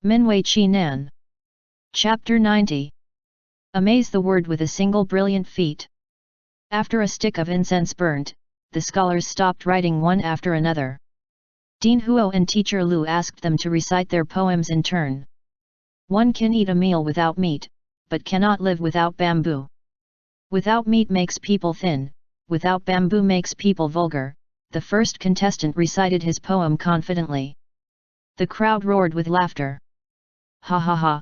Minwei Chi Nan. Chapter 90. Amaze the word with a single brilliant feat. After a stick of incense burnt, the scholars stopped writing one after another. Dean Huo and teacher Lu asked them to recite their poems in turn. One can eat a meal without meat, but cannot live without bamboo. Without meat makes people thin, without bamboo makes people vulgar. The first contestant recited his poem confidently. The crowd roared with laughter. Ha ha ha!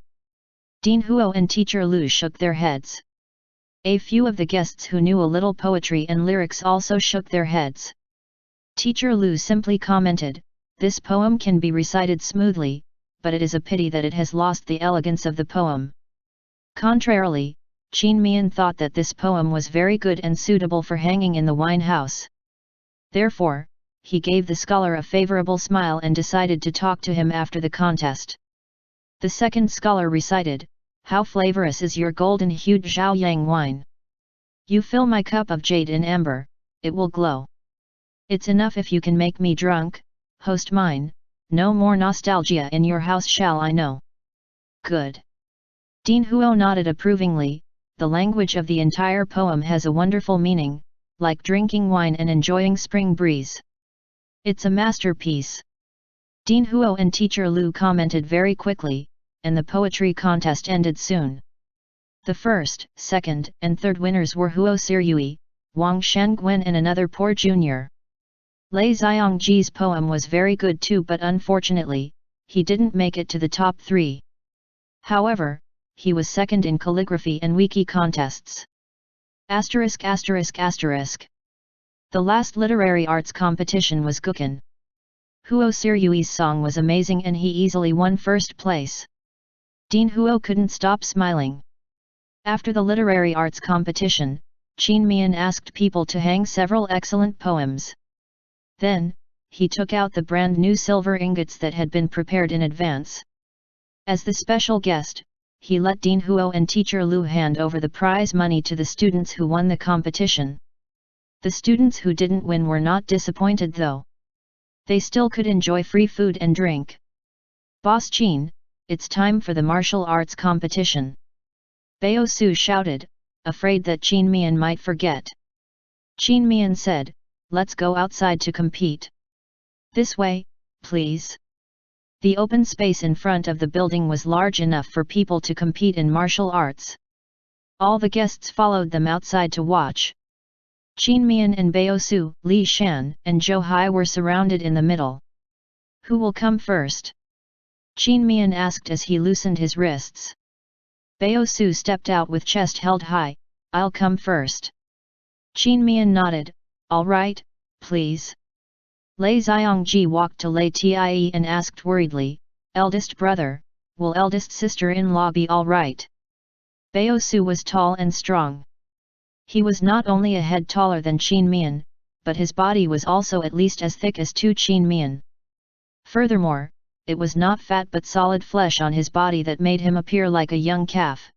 Dean Huo and teacher Lu shook their heads. A few of the guests who knew a little poetry and lyrics also shook their heads. Teacher Lu simply commented, "This poem can be recited smoothly, but it is a pity that it has lost the elegance of the poem." Contrarily, Qin Mian thought that this poem was very good and suitable for hanging in the wine house. Therefore, he gave the scholar a favorable smile and decided to talk to him after the contest. The second scholar recited, "How flavorous is your golden-hued Zhaoyang wine! You fill my cup of jade in amber, it will glow. It's enough if you can make me drunk, host mine, no more nostalgia in your house shall I know." Good. Dean Huo nodded approvingly. The language of the entire poem has a wonderful meaning, like drinking wine and enjoying spring breeze. It's a masterpiece. Dean Huo and teacher Lu commented very quickly, and the poetry contest ended soon. The first, second, and third winners were Huo Sirui, Wang Shangwen and another poor junior. Lei Xiangji's poem was very good too, but unfortunately, he didn't make it to the top 3. However, he was second in calligraphy and wiki contests. ******. The last literary arts competition was Gukan. Huo Sirui's song was amazing and he easily won first place. Dean Huo couldn't stop smiling. After the literary arts competition, Qin Mian asked people to hang several excellent poems. Then, he took out the brand new silver ingots that had been prepared in advance. As the special guest, he let Dean Huo and teacher Lu hand over the prize money to the students who won the competition. The students who didn't win were not disappointed though. They still could enjoy free food and drink. "Boss Qin, it's time for the martial arts competition!" Bao Su shouted, afraid that Qin Mian might forget. Qin Mian said, "Let's go outside to compete." "This way, please." The open space in front of the building was large enough for people to compete in martial arts. All the guests followed them outside to watch. Qin Mian and Bao Su, Li Shan, and Zhou Hai were surrounded in the middle. "Who will come first?" Qin Mian asked as he loosened his wrists. Bao Su stepped out with chest held high, "I'll come first." Qin Mian nodded, "All right, please." Lei Xiangji walked to Lei Tie and asked worriedly, "Eldest brother, will eldest sister-in-law be all right?" Bao Su was tall and strong. He was not only a head taller than Qin Mian, but his body was also at least as thick as Tu Qin Mian. Furthermore, it was not fat but solid flesh on his body that made him appear like a young calf.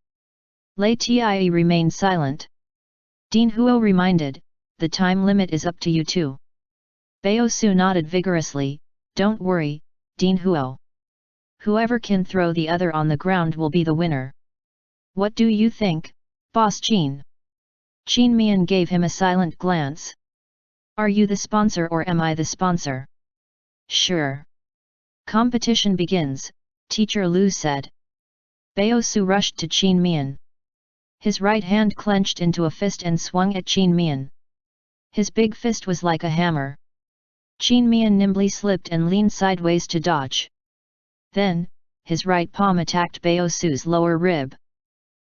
Lei Tie remained silent. Dean Huo reminded, "The time limit is up to you too." Bao Su nodded vigorously, "Don't worry, Dean Huo. Whoever can throw the other on the ground will be the winner." "What do you think, Boss Qin?" Qin Mian gave him a silent glance. "Are you the sponsor or am I the sponsor?" "Sure." "Competition begins," teacher Lu said. Bao Su rushed to Qin Mian. His right hand clenched into a fist and swung at Qin Mian. His big fist was like a hammer. Qin Mian nimbly slipped and leaned sideways to dodge. Then, his right palm attacked Bao Su's lower rib.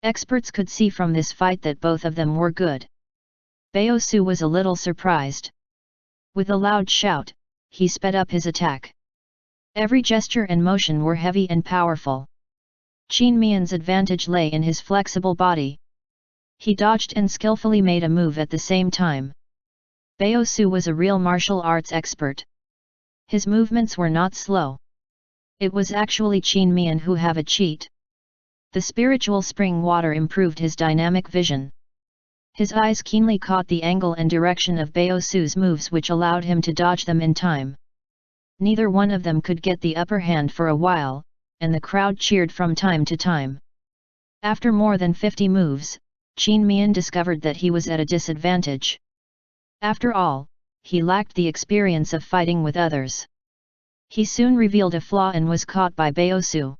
Experts could see from this fight that both of them were good. Bao Su was a little surprised. With a loud shout, he sped up his attack. Every gesture and motion were heavy and powerful. Qin Mian's advantage lay in his flexible body. He dodged and skillfully made a move at the same time. Bao Su was a real martial arts expert. His movements were not slow. It was actually Qin Mian who have a cheat. The spiritual spring water improved his dynamic vision. His eyes keenly caught the angle and direction of Bao Su's moves, which allowed him to dodge them in time. Neither one of them could get the upper hand for a while, and the crowd cheered from time to time. After more than 50 moves, Mian discovered that he was at a disadvantage. After all, he lacked the experience of fighting with others. He soon revealed a flaw and was caught by Baosu.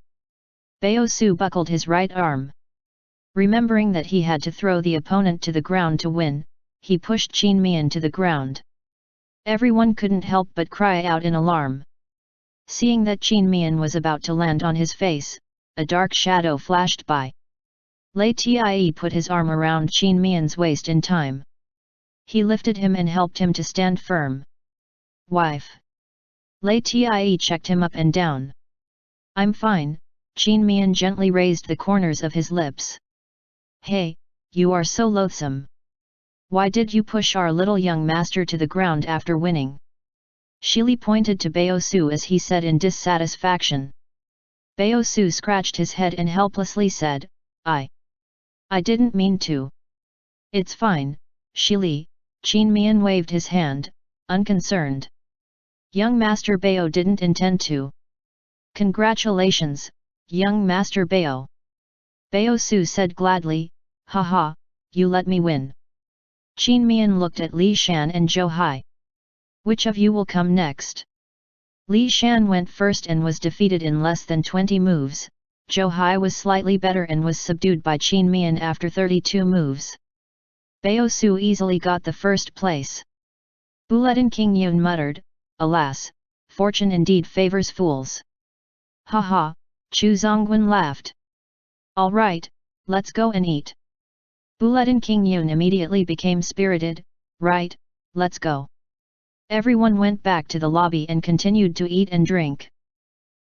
Baosu buckled his right arm. Remembering that he had to throw the opponent to the ground to win, he pushed Mian to the ground. Everyone couldn't help but cry out in alarm. Seeing that Mian was about to land on his face, a dark shadow flashed by. LIAN put his arm around Mian's waist in time. He lifted him and helped him to stand firm. "Wife." LIAN checked him up and down. "I'm fine." Mian gently raised the corners of his lips. "Hey, you are so loathsome. Why did you push our little young master to the ground after winning?" Shili pointed to Baosu as he said in dissatisfaction. Baosu scratched his head and helplessly said, I didn't mean to." "It's fine, Shili." Mian waved his hand, unconcerned. "Young Master Bao didn't intend to." "Congratulations, young Master Bao." Baosu said gladly, "Haha, you let me win." Mian looked at Li Shan and Zhou Hai. "Which of you will come next?" Li Shan went first and was defeated in less than 20 moves. Zhou Hai was slightly better and was subdued by Mian after 32 moves. Baosu easily got the first place. Bulletin King Yun muttered, "Alas, fortune indeed favors fools." "Haha," Chu Zongwen laughed. "All right, let's go and eat." Bulletin King Yun immediately became spirited. "Right, let's go." Everyone went back to the lobby and continued to eat and drink.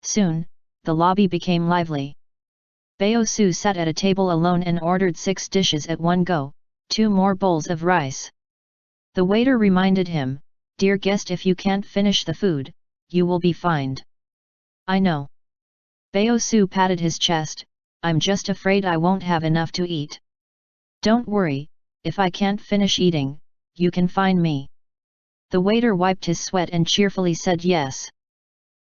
Soon, the lobby became lively. Baosu sat at a table alone and ordered 6 dishes at one go, 2 more bowls of rice. The waiter reminded him, "Dear guest, if you can't finish the food, you will be fined." "I know." Baosu patted his chest, "I'm just afraid I won't have enough to eat." "Don't worry, if I can't finish eating, you can fine me." The waiter wiped his sweat and cheerfully said yes.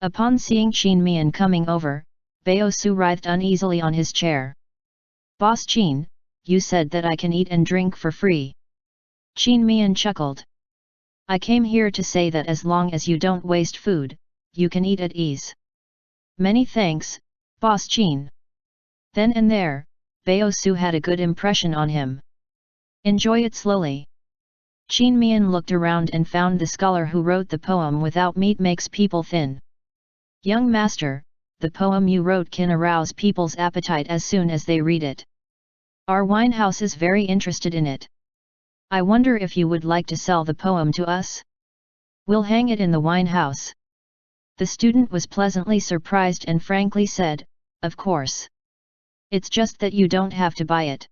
Upon seeing Mian coming over, Baosu writhed uneasily on his chair. "Boss Qin, you said that I can eat and drink for free." Mian chuckled. "I came here to say that as long as you don't waste food, you can eat at ease." "Many thanks, Boss Qin." Then and there, Baosu had a good impression on him. "Enjoy it slowly." Mian looked around and found the scholar who wrote the poem "Without meat makes people thin." "Young master, the poem you wrote can arouse people's appetite as soon as they read it. Our winehouse is very interested in it. I wonder if you would like to sell the poem to us? We'll hang it in the winehouse." The student was pleasantly surprised and frankly said, "Of course. It's just that you don't have to buy it.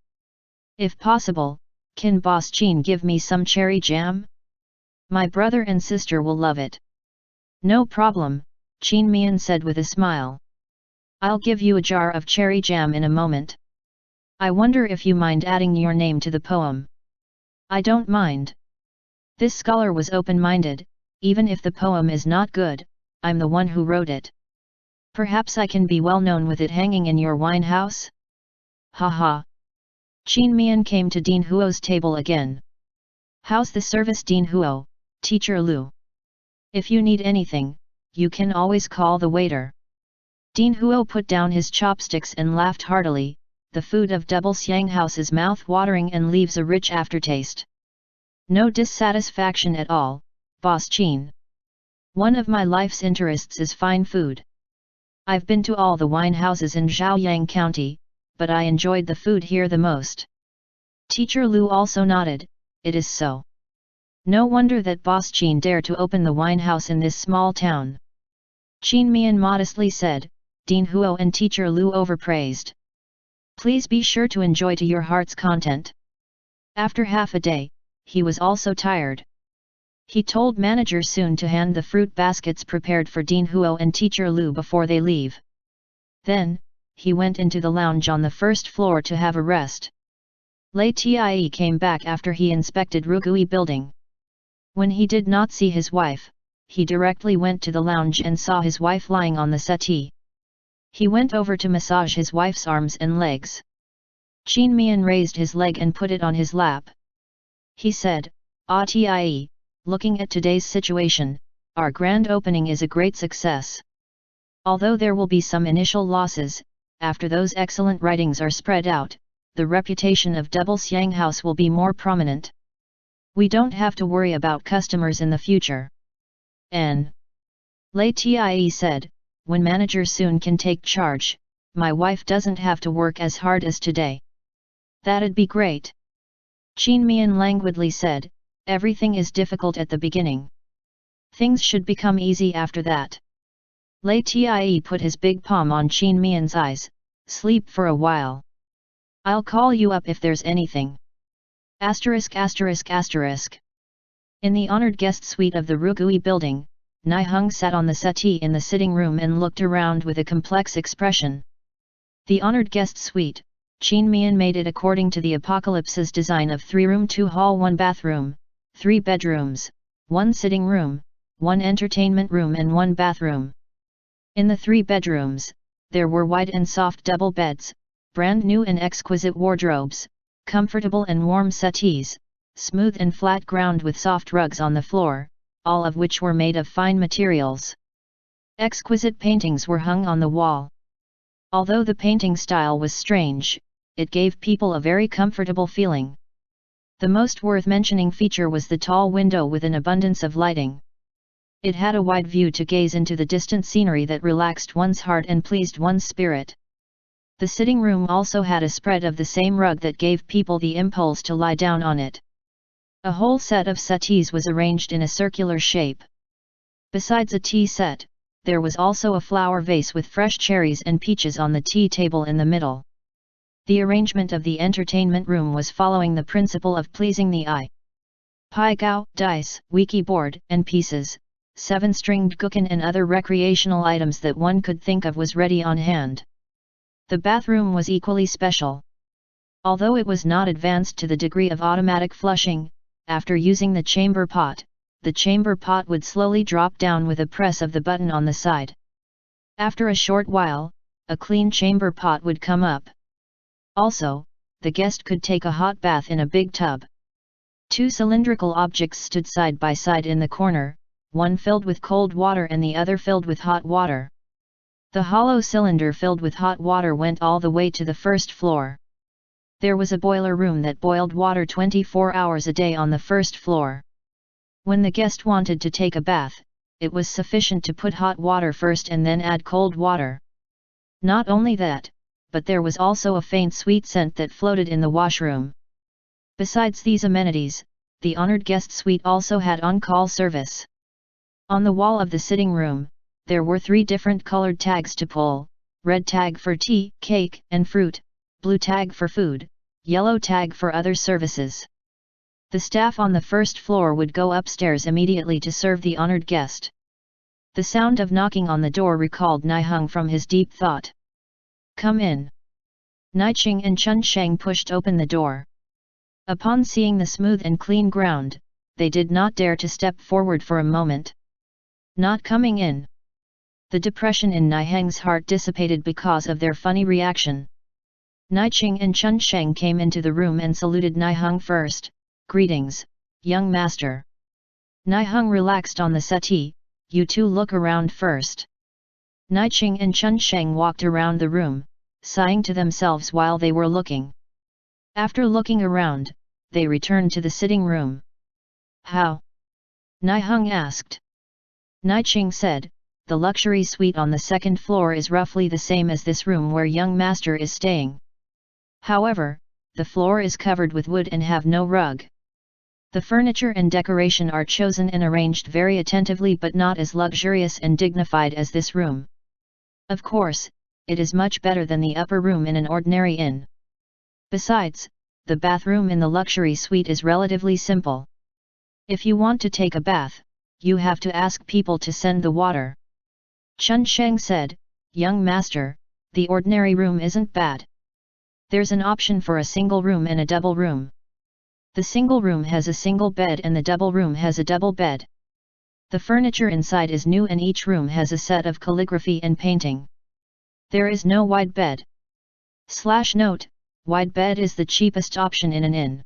If possible, can Boss Qin give me some cherry jam? My brother and sister will love it." "No problem," Mian said with a smile. "I'll give you a jar of cherry jam in a moment. I wonder if you mind adding your name to the poem?" "I don't mind." This scholar was open-minded. "Even if the poem is not good, I'm the one who wrote it. Perhaps I can be well known with it hanging in your wine house?" "Ha." Mian came to Dean Huo's table again. "How's the service, Dean Huo, Teacher Lu? If you need anything, you can always call the waiter." Dean Huo put down his chopsticks and laughed heartily. "The food of Double Xiang House is mouth-watering and leaves a rich aftertaste. No dissatisfaction at all, Boss Qin. One of my life's interests is fine food. I've been to all the wine houses in Zhaoyang County, but I enjoyed the food here the most." Teacher Lu also nodded. "It is so. No wonder that Boss Qin dared to open the wine house in this small town." Mian modestly said. Dean Huo and Teacher Lu overpraised. "Please be sure to enjoy to your heart's content." After half a day, he was also tired. He told manager Soon to hand the fruit baskets prepared for Dean Huo and Teacher Lu before they leave. Then, he went into the lounge on the first floor to have a rest. LIAN came back after he inspected Rugui building. When he did not see his wife, he directly went to the lounge and saw his wife lying on the settee. He went over to massage his wife's arms and legs. Qin Mian raised his leg and put it on his lap. He said, "Ah tie, looking at today's situation, our grand opening is a great success. Although there will be some initial losses, after those excellent writings are spread out, the reputation of Double Xiang House will be more prominent. We don't have to worry about customers in the future." Lei Tie said, "When manager soon can take charge, my wife doesn't have to work as hard as today. That'd be great." Qin Mian languidly said, "Everything is difficult at the beginning. Things should become easy after that." Lei Tie put his big palm on Qin Mian's eyes. "Sleep for a while. I'll call you up if there's anything." ******. In the honored guest suite of the Rugui building, Niheng sat on the settee in the sitting room and looked around with a complex expression. The honored guest suite, Qin Mian made it according to the apocalypse's design of 3-room 2-hall 1 bathroom, 3 bedrooms, 1 sitting room, 1 entertainment room and 1 bathroom. In the 3 bedrooms, there were wide and soft double beds, brand new and exquisite wardrobes, comfortable and warm settees, smooth and flat ground with soft rugs on the floor, all of which were made of fine materials. Exquisite paintings were hung on the wall. Although the painting style was strange, it gave people a very comfortable feeling. The most worth mentioning feature was the tall window with an abundance of lighting. It had a wide view to gaze into the distant scenery that relaxed one's heart and pleased one's spirit. The sitting room also had a spread of the same rug that gave people the impulse to lie down on it. A whole set of settees was arranged in a circular shape. Besides a tea set, there was also a flower vase with fresh cherries and peaches on the tea table in the middle. The arrangement of the entertainment room was following the principle of pleasing the eye. Pai Gao, dice, wiki board, and pieces, 7-stringed guqin and other recreational items that one could think of was ready on hand. The bathroom was equally special. Although it was not advanced to the degree of automatic flushing, after using the chamber pot would slowly drop down with a press of the button on the side. After a short while, a clean chamber pot would come up. Also, the guest could take a hot bath in a big tub. 2 cylindrical objects stood side by side in the corner, one filled with cold water and the other filled with hot water. The hollow cylinder filled with hot water went all the way to the first floor. There was a boiler room that boiled water 24 hours a day on the first floor. When the guest wanted to take a bath, it was sufficient to put hot water first and then add cold water. Not only that, but there was also a faint sweet scent that floated in the washroom. Besides these amenities, the honored guest suite also had on-call service. On the wall of the sitting room, there were 3 different colored tags to pull: red tag for tea, cake, and fruit, blue tag for food, yellow tag for other services. The staff on the first floor would go upstairs immediately to serve the honored guest. The sound of knocking on the door recalled Niheng from his deep thought. "Come in." Niqing and Chunsheng pushed open the door. Upon seeing the smooth and clean ground, they did not dare to step forward for a moment. Not coming in. The depression in Niheng's heart dissipated because of their funny reaction. Niqing and Chunsheng came into the room and saluted Niheng first. "Greetings, young master." Niheng relaxed on the settee. "You two look around first." Niqing and Chunsheng walked around the room, sighing to themselves while they were looking. After looking around, they returned to the sitting room. "How?" Niheng asked. Niqing said, "The luxury suite on the second floor is roughly the same as this room where young master is staying. However, the floor is covered with wood and have no rug. The furniture and decoration are chosen and arranged very attentively but not as luxurious and dignified as this room. Of course, it is much better than the upper room in an ordinary inn. Besides, the bathroom in the luxury suite is relatively simple. If you want to take a bath, you have to ask people to send the water." Chunsheng said, "Young master, the ordinary room isn't bad. There's an option for a single room and a double room. The single room has a single bed and the double room has a double bed. The furniture inside is new and each room has a set of calligraphy and painting. There is no wide bed. /Note, wide bed is the cheapest option in an inn.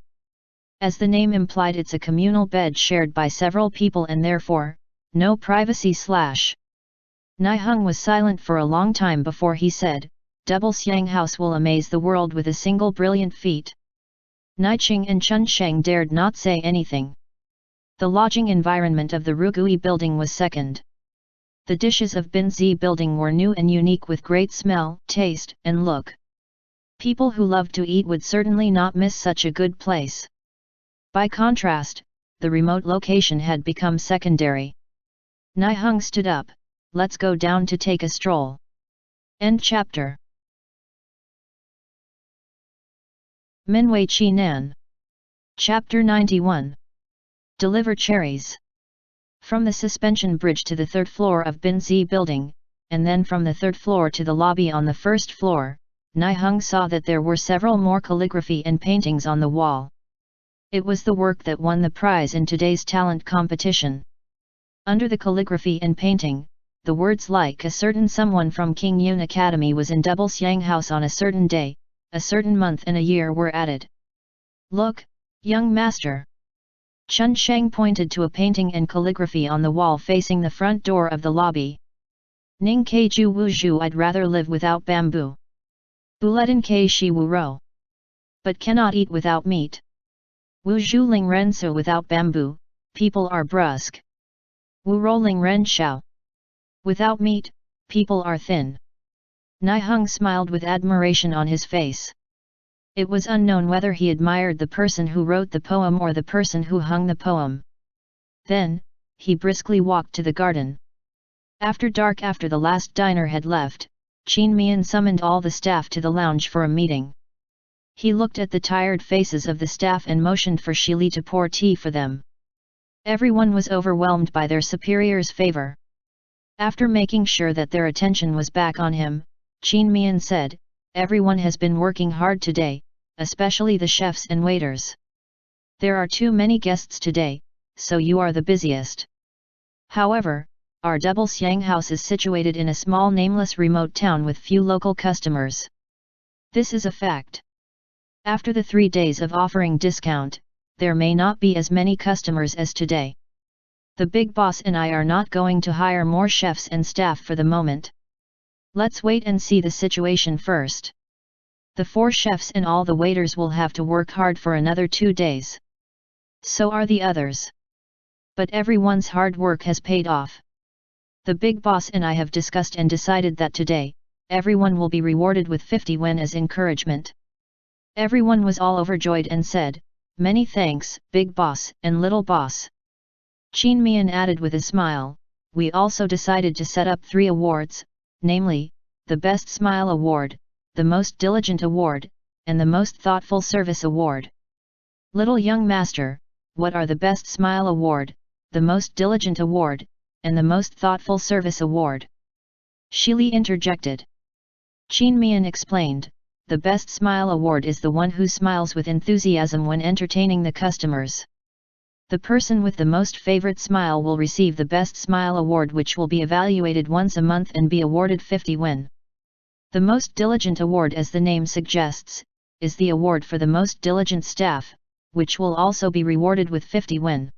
As the name implied, it's a communal bed shared by several people and therefore, no privacy / Nihung was silent for a long time before he said, Double Siang House will amaze the world with a single brilliant feat. Niching and Chun Sheng dared not say anything. The lodging environment of the Rugui building was second. The dishes of Binzi building were new and unique with great smell, taste, and look. People who loved to eat would certainly not miss such a good place. By contrast, the remote location had become secondary. Nihung stood up. Let's go down to take a stroll. End chapter. Minwei Chi Nan. Chapter 91. Deliver cherries. From the suspension bridge to the third floor of Binzi building, and then from the third floor to the lobby on the first floor, Nihung saw that there were several more calligraphy and paintings on the wall. It was the work that won the prize in today's talent competition. Under the calligraphy and painting, the words like a certain someone from King Yun Academy was in Double Siang House on a certain day, a certain month and a year were added. Look, young master. Chun Sheng pointed to a painting and calligraphy on the wall facing the front door of the lobby. Ning Ke Ju Wu Zhu, I'd rather live without bamboo. Buletin Ke Shi Wu Ro. But cannot eat without meat. Wu Zhu Ling Ren So without bamboo, people are brusque. Wu Ro Ling Ren Shao. Without meat, people are thin. Nihung smiled with admiration on his face. It was unknown whether he admired the person who wrote the poem or the person who hung the poem. Then, he briskly walked to the garden. After dark, after the last diner had left, Qin Mian summoned all the staff to the lounge for a meeting. He looked at the tired faces of the staff and motioned for Shili to pour tea for them. Everyone was overwhelmed by their superior's favor. After making sure that their attention was back on him, Qin Mian said, everyone has been working hard today, especially the chefs and waiters. There are too many guests today, so you are the busiest. However, our Double Siang House is situated in a small nameless remote town with few local customers. This is a fact. After the 3 days of offering discount, there may not be as many customers as today. The big boss and I are not going to hire more chefs and staff for the moment. Let's wait and see the situation first. The 4 chefs and all the waiters will have to work hard for another 2 days. So are the others. But everyone's hard work has paid off. The big boss and I have discussed and decided that today, everyone will be rewarded with 50 yuan as encouragement. Everyone was all overjoyed and said, many thanks, big boss and little boss. Qin Mian added with a smile, we also decided to set up 3 awards, namely, the Best Smile Award, the Most Diligent Award, and the Most Thoughtful Service Award. Little young master, what are the Best Smile Award, the Most Diligent Award, and the Most Thoughtful Service Award? Shili interjected. Qin Mian explained, the Best Smile Award is the one who smiles with enthusiasm when entertaining the customers. The person with the most favorite smile will receive the Best Smile Award, which will be evaluated once a month and be awarded 50 yuan. The Most Diligent Award, as the name suggests, is the award for the most diligent staff, which will also be rewarded with 50 yuan.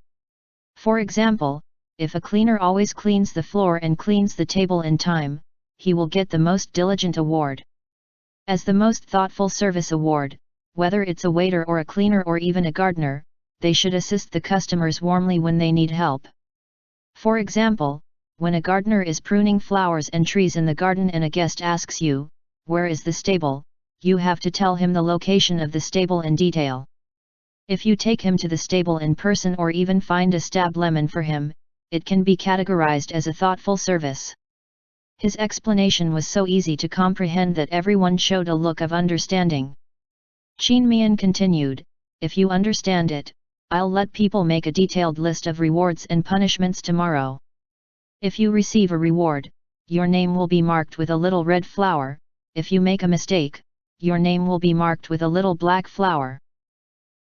For example, if a cleaner always cleans the floor and cleans the table in time, he will get the Most Diligent Award. As the Most Thoughtful Service Award, whether it's a waiter or a cleaner or even a gardener, they should assist the customers warmly when they need help. For example, when a gardener is pruning flowers and trees in the garden and a guest asks you, where is the stable, you have to tell him the location of the stable in detail. If you take him to the stable in person or even find a stab lemon for him, it can be categorized as a thoughtful service. His explanation was so easy to comprehend that everyone showed a look of understanding. Qin Mian continued, if you understand it, I'll let people make a detailed list of rewards and punishments tomorrow. If you receive a reward, your name will be marked with a little red flower, if you make a mistake, your name will be marked with a little black flower.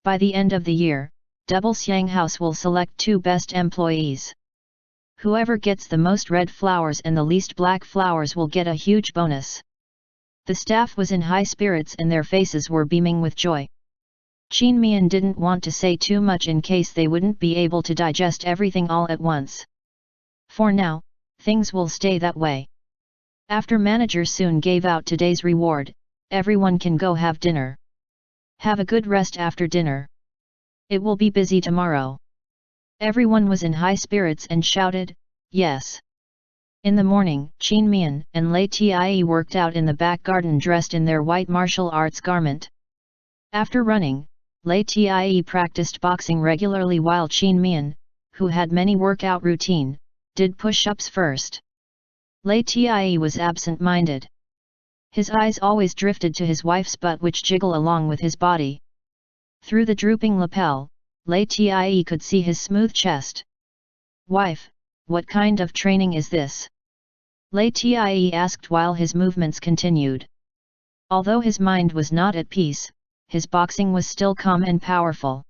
By the end of the year, Double Siang House will select 2 best employees. Whoever gets the most red flowers and the least black flowers will get a huge bonus. The staff was in high spirits and their faces were beaming with joy. Qin Mian didn't want to say too much in case they wouldn't be able to digest everything all at once. For now, things will stay that way. After manager soon gave out today's reward, everyone can go have dinner. Have a good rest after dinner. It will be busy tomorrow. Everyone was in high spirits and shouted, yes. In the morning, Qin Mian and Lei Tie worked out in the back garden dressed in their white martial arts garment. After running, Lei Tie practiced boxing regularly while Qin Mian, who had many workout routine, did push-ups first. Lei Tie was absent-minded. His eyes always drifted to his wife's butt which jiggled along with his body. Through the drooping lapel, Lei Tie could see his smooth chest. Wife, what kind of training is this? Lei Tie asked while his movements continued. Although his mind was not at peace, his boxing was still calm and powerful.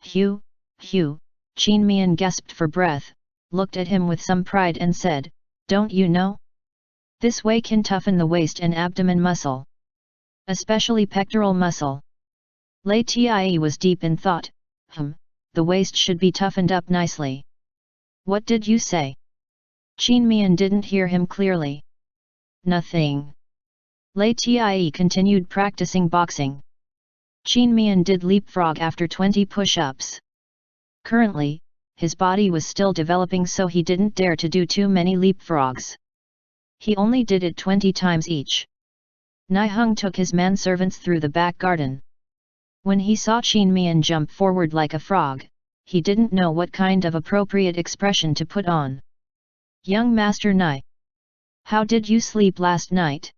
Qin Mian gasped for breath, looked at him with some pride and said, don't you know? This way can toughen the waist and abdomen muscle. Especially pectoral muscle. Lei Tie was deep in thought, the waist should be toughened up nicely. What did you say? Qin Mian didn't hear him clearly. Nothing. Lei Tie continued practicing boxing. Qin Mian did leapfrog after 20 push-ups. Currently, his body was still developing so he didn't dare to do too many leapfrogs. He only did it 20 times each. Niheng took his manservants through the back garden. When he saw Qin Mian jump forward like a frog, he didn't know what kind of appropriate expression to put on. Young Master Nai. How did you sleep last night?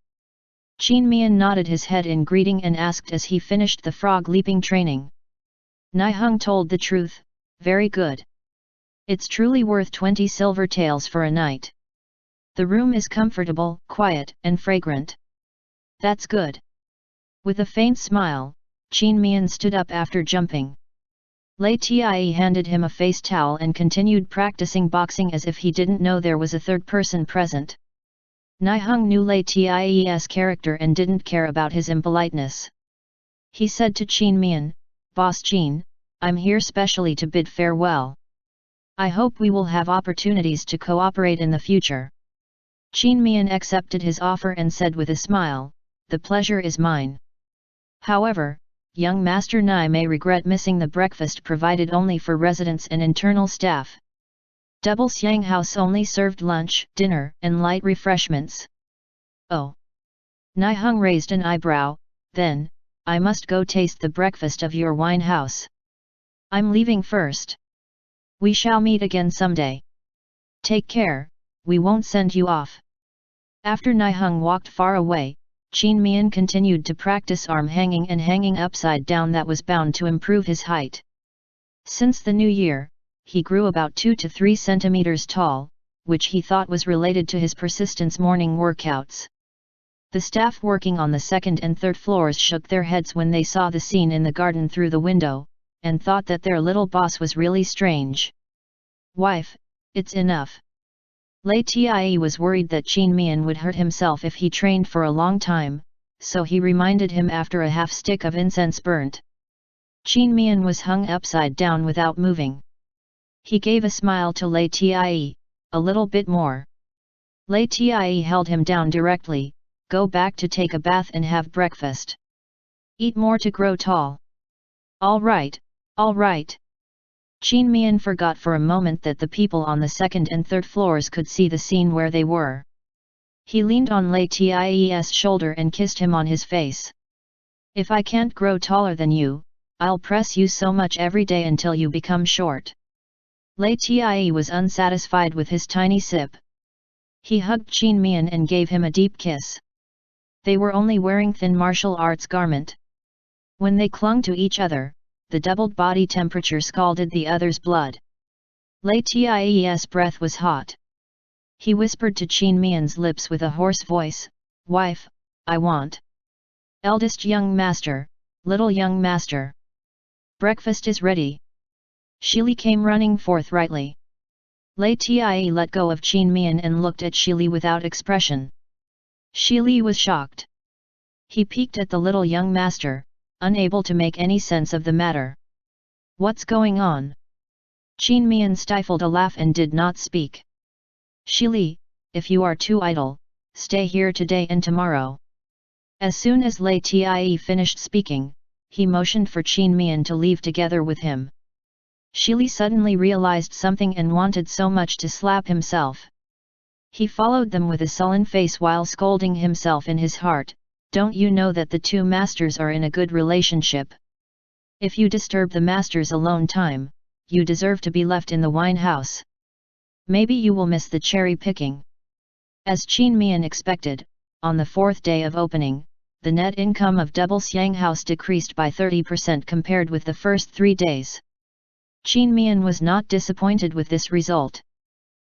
Qin Mian nodded his head in greeting and asked as he finished the frog leaping training. Niheng told the truth, very good. It's truly worth 20 silver taels for a night. The room is comfortable, quiet, and fragrant. That's good. With a faint smile, Qin Mian stood up after jumping. Lei Tie handed him a face towel and continued practicing boxing as if he didn't know there was a third person present. Niheng knew Lei Tie's character and didn't care about his impoliteness. He said to Qin Mian, Boss Qin, I'm here specially to bid farewell. I hope we will have opportunities to cooperate in the future. Qin Mian accepted his offer and said with a smile, the pleasure is mine. However, young Master Nai may regret missing the breakfast provided only for residents and internal staff. Double Siang House only served lunch, dinner, and light refreshments. Oh! Niheng raised an eyebrow, then, I must go taste the breakfast of your wine house. I'm leaving first. We shall meet again someday. Take care, we won't send you off. After Niheng walked far away, Qin Mian continued to practice arm hanging and hanging upside down that was bound to improve his height. Since the new year, he grew about 2 to 3 centimeters tall, which he thought was related to his persistence morning workouts. The staff working on the second and third floors shook their heads when they saw the scene in the garden through the window, and thought that their little boss was really strange. Wife, it's enough. Lei Tie was worried that Qin Mian would hurt himself if he trained for a long time, so he reminded him after a half stick of incense burnt. Qin Mian was hung upside down without moving. He gave a smile to Lei Tie, a little bit more. Lei Tie held him down directly, go back to take a bath and have breakfast. Eat more to grow tall. All right, all right. Qin Mian forgot for a moment that the people on the second and third floors could see the scene where they were. He leaned on Lei Tie's shoulder and kissed him on his face. If I can't grow taller than you, I'll press you so much every day until you become short. Lei Tie was unsatisfied with his tiny sip. He hugged Qin Mian and gave him a deep kiss. They were only wearing thin martial arts garment. When they clung to each other, the doubled body temperature scalded the other's blood. Lei Tie's breath was hot. He whispered to Qin Mian's lips with a hoarse voice, Wife, I want. Eldest young master, little young master. Breakfast is ready. Shili came running forthrightly. Lei Tie let go of Qin Mian and looked at Shili without expression. Shili was shocked. He peeked at the little young master, unable to make any sense of the matter. What's going on? Qin Mian stifled a laugh and did not speak. Shili, if you are too idle, stay here today and tomorrow. As soon as Lei Tie finished speaking, he motioned for Qin Mian to leave together with him. Shili suddenly realized something and wanted so much to slap himself. He followed them with a sullen face while scolding himself in his heart, "Don't you know that the two masters are in a good relationship? If you disturb the master's alone time, you deserve to be left in the wine house. Maybe you will miss the cherry picking." As Qin Mian expected, on the fourth day of opening, the net income of Double Xiang House decreased by 30% compared with the first 3 days. Qin Mian was not disappointed with this result.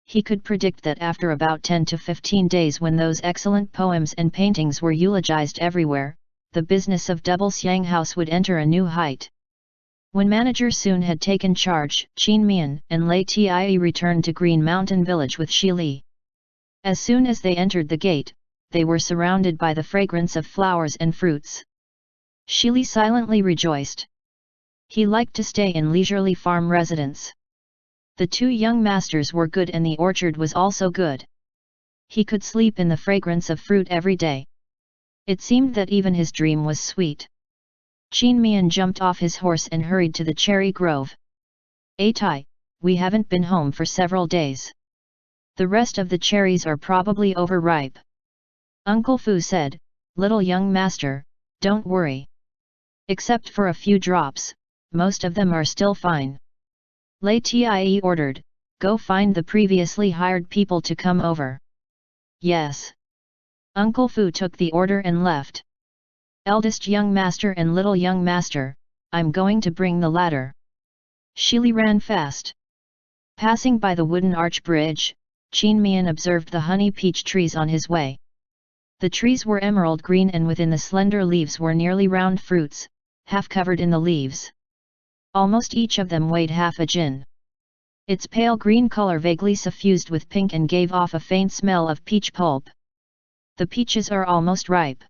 He could predict that after about 10 to 15 days, when those excellent poems and paintings were eulogized everywhere, the business of Double Xiang House would enter a new height. When Manager Sun had taken charge, Qin Mian and Lei Tie returned to Green Mountain Village with Shili. As soon as they entered the gate, they were surrounded by the fragrance of flowers and fruits. Shili silently rejoiced. He liked to stay in leisurely farm residence. The two young masters were good and the orchard was also good. He could sleep in the fragrance of fruit every day. It seemed that even his dream was sweet. Qin Mian jumped off his horse and hurried to the cherry grove. "Atai, we haven't been home for several days. The rest of the cherries are probably overripe." Uncle Fu said, "Little young master, don't worry. Except for a few drops, most of them are still fine." Lei Tie ordered, "Go find the previously hired people to come over." "Yes." Uncle Fu took the order and left. "Eldest young master and little young master, I'm going to bring the ladder." Shili ran fast. Passing by the wooden arch bridge, Qin Mian observed the honey peach trees on his way. The trees were emerald green and within the slender leaves were nearly round fruits, half covered in the leaves. Almost each of them weighed half a jin. Its pale green color vaguely suffused with pink and gave off a faint smell of peach pulp. "The peaches are almost ripe."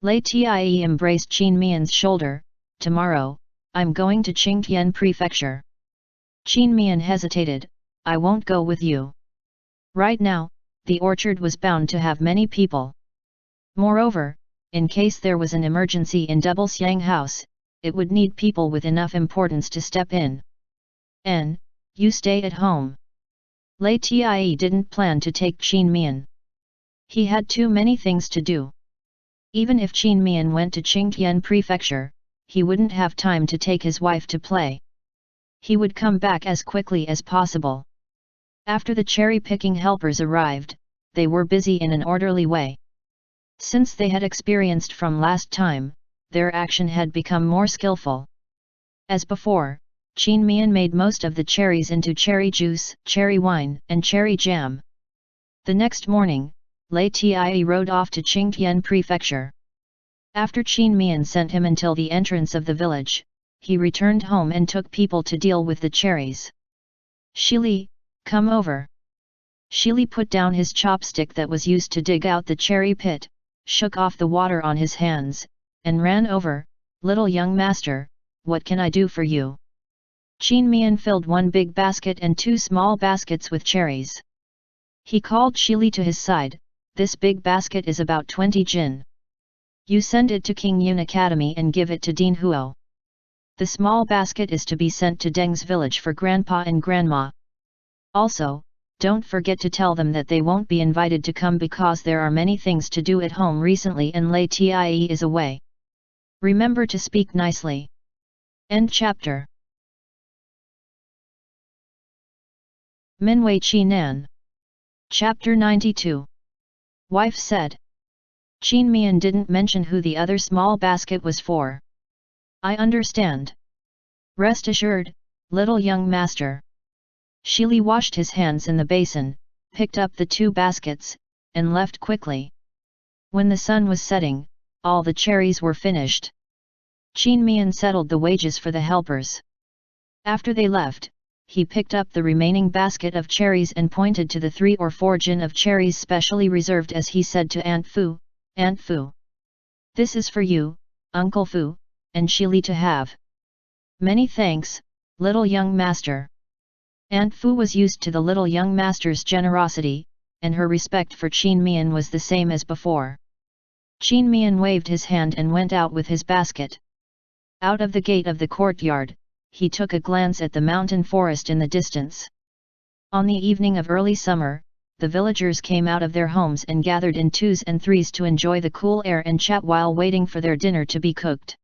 Lei Tie embraced Qin Mian's shoulder. "Tomorrow, I'm going to Qingtian Prefecture." Qin Mian hesitated, "I won't go with you. Right now, the orchard was bound to have many people. Moreover, in case there was an emergency in Double Xiang House, it would need people with enough importance to step in. You stay at home." Lei Tie didn't plan to take Qin Mian. He had too many things to do. Even if Qin Mian went to Qingtian Prefecture, he wouldn't have time to take his wife to play. He would come back as quickly as possible. After the cherry-picking helpers arrived, they were busy in an orderly way. Since they had experienced from last time, their action had become more skillful. As before, Qin Mian made most of the cherries into cherry juice, cherry wine, and cherry jam. The next morning, Lei Tie rode off to Qingtian Prefecture. After Qin Mian sent him until the entrance of the village, he returned home and took people to deal with the cherries. "Shili, come over." Shili put down his chopstick that was used to dig out the cherry pit, shook off the water on his hands, and ran over. "Little young master, what can I do for you?" Qin Mian filled one big basket and 2 small baskets with cherries. He called Shili to his side. "This big basket is about 20 jin. You send it to King Yun Academy and give it to Dean Huo. The small basket is to be sent to Deng's village for Grandpa and Grandma. Also, don't forget to tell them that they won't be invited to come because there are many things to do at home recently and Lei Tie is away. Remember to speak nicely." End chapter. Minwei Qi Nan. Chapter 92. Wife said. Qin Mian didn't mention who the other small basket was for. "I understand. Rest assured, little young master." Shili washed his hands in the basin, picked up the 2 baskets, and left quickly. When the sun was setting, all the cherries were finished. Qin Mian settled the wages for the helpers. After they left, he picked up the remaining basket of cherries and pointed to the 3 or 4 jin of cherries specially reserved as he said to Aunt Fu, "Aunt Fu, This is for you, Uncle Fu, and Shili to have. Many thanks, little young master. Aunt Fu was used to the little young master's generosity, and her respect for Qin Mian was the same as before. Qin Mian waved his hand and went out with his basket. Out of the gate of the courtyard, he took a glance at the mountain forest in the distance. On the evening of early summer, the villagers came out of their homes and gathered in twos and threes to enjoy the cool air and chat while waiting for their dinner to be cooked.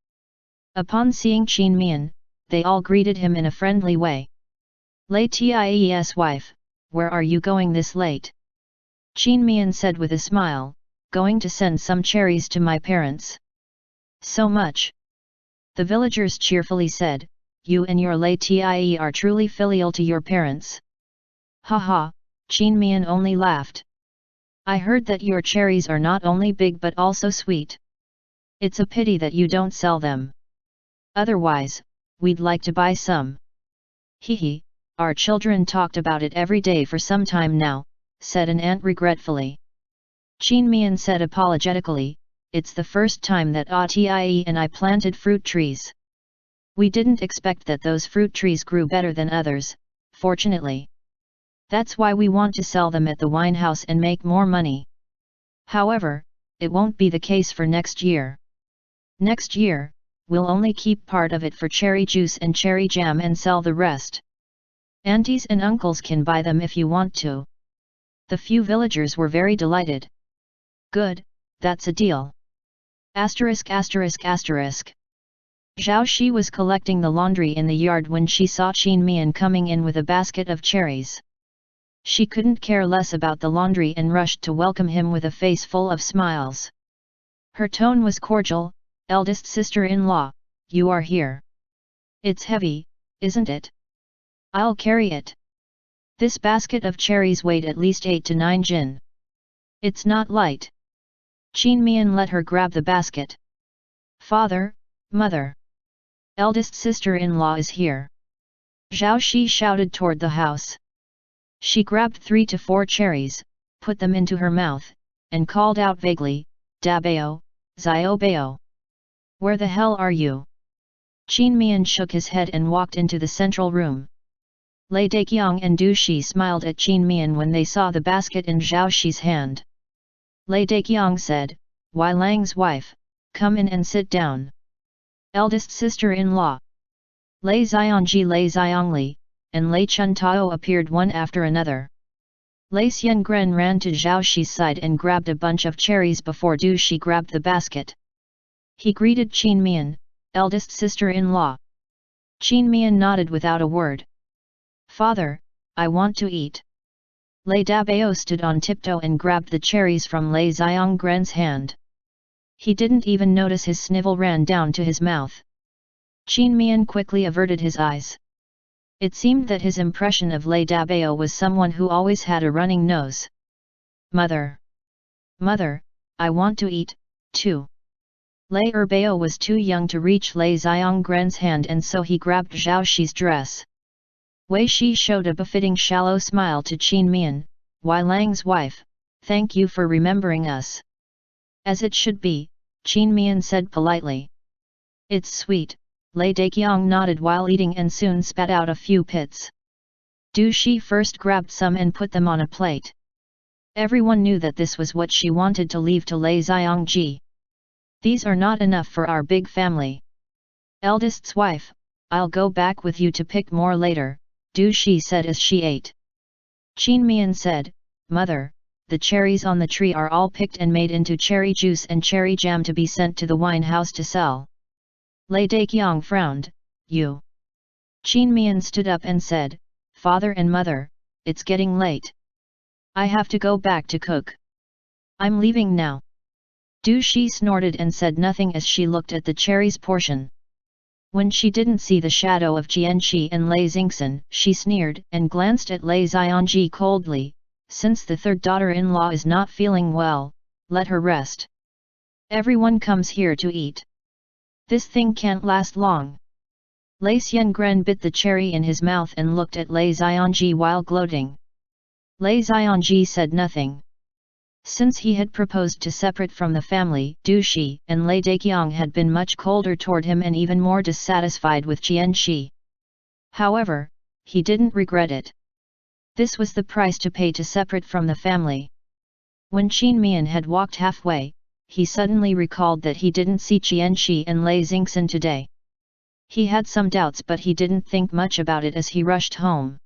Upon seeing Qin Mian, they all greeted him in a friendly way. Lai's wife, where are you going this late? Qin Mian said with a smile, going to send some cherries to my parents. So much. The villagers cheerfully said, you and your Lai are truly filial to your parents. Haha, Qin Mian only laughed. I heard that your cherries are not only big but also sweet. It's a pity that you don't sell them. Otherwise, we'd like to buy some. Hehe, our children talked about it every day for some time now, said an aunt regretfully. Qin Mian said apologetically, it's the first time that Atie and I planted fruit trees. We didn't expect that those fruit trees grew better than others, fortunately. That's why we want to sell them at the wine house and make more money. However, it won't be the case for next year. Next year, we'll only keep part of it for cherry juice and cherry jam and sell the rest. Aunties and uncles can buy them if you want to. The few villagers were very delighted. Good, that's a deal. ******. Zhao Shi was collecting the laundry in the yard when she saw Qin Mian coming in with a basket of cherries. She couldn't care less about the laundry and rushed to welcome him with a face full of smiles. Her tone was cordial, eldest sister-in-law, you are here. It's heavy, isn't it? I'll carry it. This basket of cherries weighed at least 8 to 9 jin. It's not light. Qin Mian let her grab the basket. Father, mother. Eldest sister-in-law is here. Zhao Shi shouted toward the house. She grabbed 3 to 4 cherries, put them into her mouth, and called out vaguely, Dabao, Xiaobao. Where the hell are you? Qin Mian shook his head and walked into the central room. Lei Daqiang and Du Shi smiled at Qin Mian when they saw the basket in Zhao Shi's hand. Lei Daqiang said, Wai Lang's wife, come in and sit down. Eldest sister-in-law. Lei Xiangji Lei Xiangli, and Lei Chun Tao appeared one after another. Lei Xiangren ran to Zhao Shi's side and grabbed a bunch of cherries before Du Shi grabbed the basket. He greeted Qin Mian, eldest sister-in-law. Qin Mian nodded without a word. Father, I want to eat. Lei Dabao stood on tiptoe and grabbed the cherries from Lei Xianggren's hand. He didn't even notice his snivel ran down to his mouth. Qin Mian quickly averted his eyes. It seemed that his impression of Lei Dabao was someone who always had a running nose. Mother! Mother, I want to eat, too. Lei Erbao was too young to reach Lei Xianggren's hand and so he grabbed Zhao Shi's dress. Wei Shi showed a befitting shallow smile to Qin Mian, Wai Lang's wife, thank you for remembering us. As it should be, Qin Mian said politely. It's sweet, Lei Daqiang nodded while eating and soon spat out a few pits. Du Shi first grabbed some and put them on a plate. Everyone knew that this was what she wanted to leave to Lei Xiangji. These are not enough for our big family. Eldest's wife, I'll go back with you to pick more later, Du Shi said as she ate. Qin Mian said, Mother, the cherries on the tree are all picked and made into cherry juice and cherry jam to be sent to the wine house to sell. Lei Daqiang frowned, you. Qin Mian stood up and said, Father and Mother, it's getting late. I have to go back to cook. I'm leaving now. Du Shi snorted and said nothing as she looked at the cherries portion. When she didn't see the shadow of Jianqi and Lei Xingxin, she sneered and glanced at Lei Xiangji coldly, since the third daughter-in-law is not feeling well, let her rest. Everyone comes here to eat. This thing can't last long. Lei Xiangren bit the cherry in his mouth and looked at Lei Xiangji while gloating. Lei Xiangji said nothing. Since he had proposed to separate from the family, Du Shi and Lei Daqiang had been much colder toward him and even more dissatisfied with Jian Shi. However, he didn't regret it. This was the price to pay to separate from the family. When Qin Mian had walked halfway, he suddenly recalled that he didn't see Jian Shi and Lei Xingxin today. He had some doubts, but he didn't think much about it as he rushed home.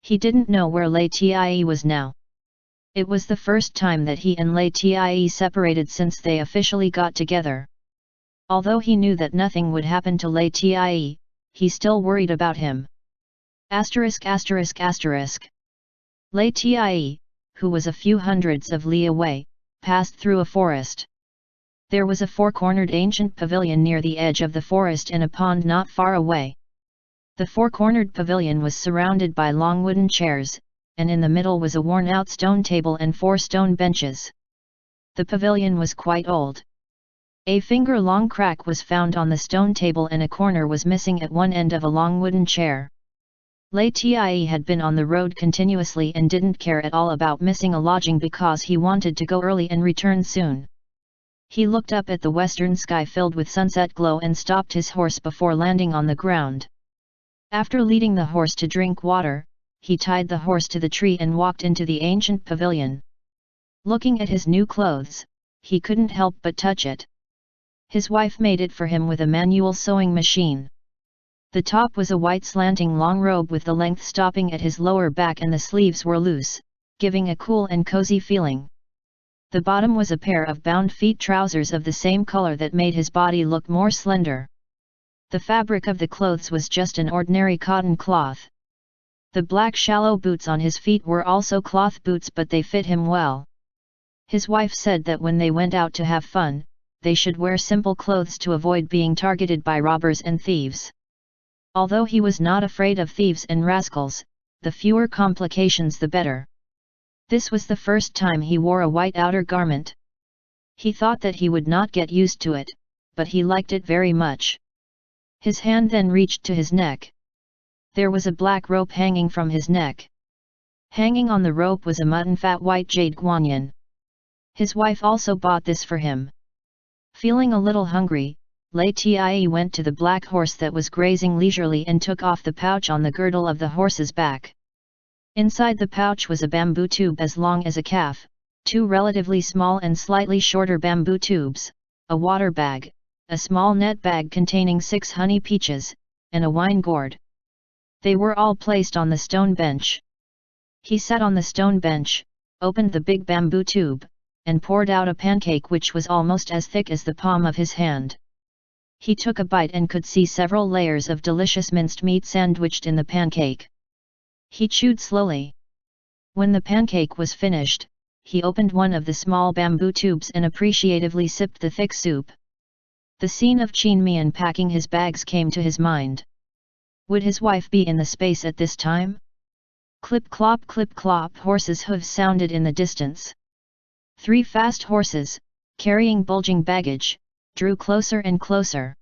He didn't know where Lei Tie was now. It was the first time that he and Lei Tie separated since they officially got together. Although he knew that nothing would happen to Lei Tie, he still worried about him. Lei Tie, who was a few hundreds of li away, passed through a forest. There was a four-cornered ancient pavilion near the edge of the forest and a pond not far away. The four-cornered pavilion was surrounded by long wooden chairs, and in the middle was a worn-out stone table and 4 stone benches. The pavilion was quite old. A finger-long crack was found on the stone table and a corner was missing at one end of a long wooden chair. Lei Tie had been on the road continuously and didn't care at all about missing a lodging because he wanted to go early and return soon. He looked up at the western sky filled with sunset glow and stopped his horse before landing on the ground. After leading the horse to drink water, he tied the horse to the tree and walked into the ancient pavilion. Looking at his new clothes, he couldn't help but touch it. His wife made it for him with a manual sewing machine. The top was a white slanting long robe with the length stopping at his lower back and the sleeves were loose, giving a cool and cozy feeling. The bottom was a pair of bound feet trousers of the same color that made his body look more slender. The fabric of the clothes was just an ordinary cotton cloth. The black shallow boots on his feet were also cloth boots, but they fit him well. His wife said that when they went out to have fun, they should wear simple clothes to avoid being targeted by robbers and thieves. Although he was not afraid of thieves and rascals, the fewer complications the better. This was the first time he wore a white outer garment. He thought that he would not get used to it, but he liked it very much. His hand then reached to his neck. There was a black rope hanging from his neck. Hanging on the rope was a mutton-fat white jade guanyin. His wife also bought this for him. Feeling a little hungry, Lei Tie went to the black horse that was grazing leisurely and took off the pouch on the girdle of the horse's back. Inside the pouch was a bamboo tube as long as a calf, 2 relatively small and slightly shorter bamboo tubes, a water bag, a small net bag containing 6 honey peaches, and a wine gourd. They were all placed on the stone bench. He sat on the stone bench, opened the big bamboo tube, and poured out a pancake which was almost as thick as the palm of his hand. He took a bite and could see several layers of delicious minced meat sandwiched in the pancake. He chewed slowly. When the pancake was finished, he opened one of the small bamboo tubes and appreciatively sipped the thick soup. The scene of Qin Mian packing his bags came to his mind. Would his wife be in the space at this time? Clip-clop, horses' hooves sounded in the distance. 3 fast horses, carrying bulging baggage, drew closer and closer.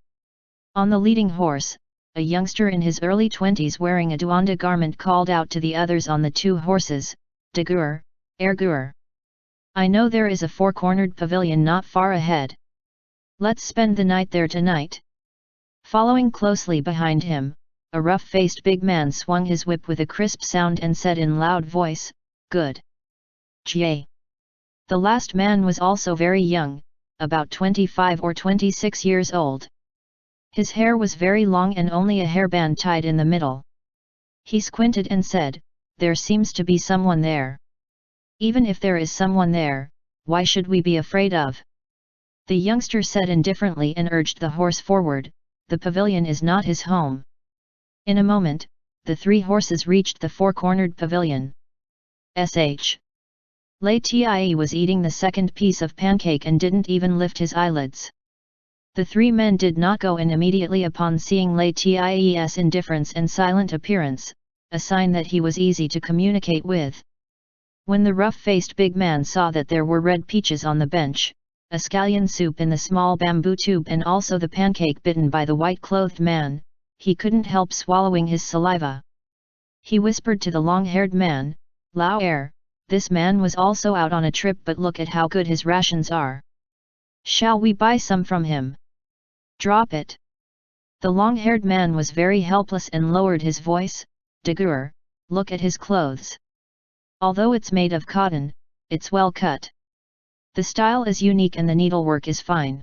On the leading horse, a youngster in his early 20s wearing a duanda garment called out to the others on the 2 horses, "Dagur, Ergur. I know there is a 4-cornered pavilion not far ahead. Let's spend the night there tonight." Following closely behind him, a rough-faced big man swung his whip with a crisp sound and said in loud voice, "Good. Jie." The last man was also very young, about 25 or 26 years old. His hair was very long and only a hairband tied in the middle. He squinted and said, "There seems to be someone there. Even if there is someone there, why should we be afraid of?" The youngster said indifferently and urged the horse forward, "The pavilion is not his home." In a moment, the 3 horses reached the 4-cornered pavilion. Lei Tie was eating the second piece of pancake and didn't even lift his eyelids. The 3 men did not go in immediately upon seeing Lei Tie's indifference and silent appearance, a sign that he was easy to communicate with. When the rough-faced big man saw that there were red peaches on the bench, a scallion soup in the small bamboo tube and also the pancake bitten by the white-clothed man, he couldn't help swallowing his saliva. He whispered to the long-haired man, "Lao Er, this man was also out on a trip, but look at how good his rations are. Shall we buy some from him? Drop it. The long-haired man was very helpless and lowered his voice. Dagur, look at his clothes. Although it's made of cotton, it's well cut. The style is unique and the needlework is fine.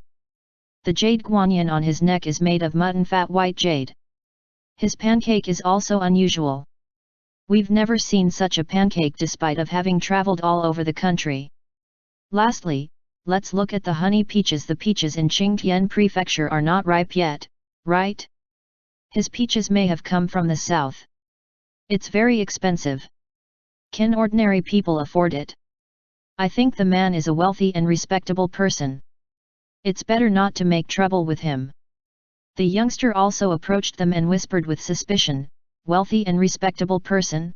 The jade guanyin on his neck is made of mutton fat white jade. His pancake is also unusual. We've never seen such a pancake despite of having traveled all over the country. Lastly, let's look at the honey peaches. The peaches in Qingtian Prefecture are not ripe yet, right? His peaches may have come from the south. It's very expensive. Can ordinary people afford it? I think the man is a wealthy and respectable person. It's better not to make trouble with him. The youngster also approached them and whispered with suspicion, wealthy and respectable person?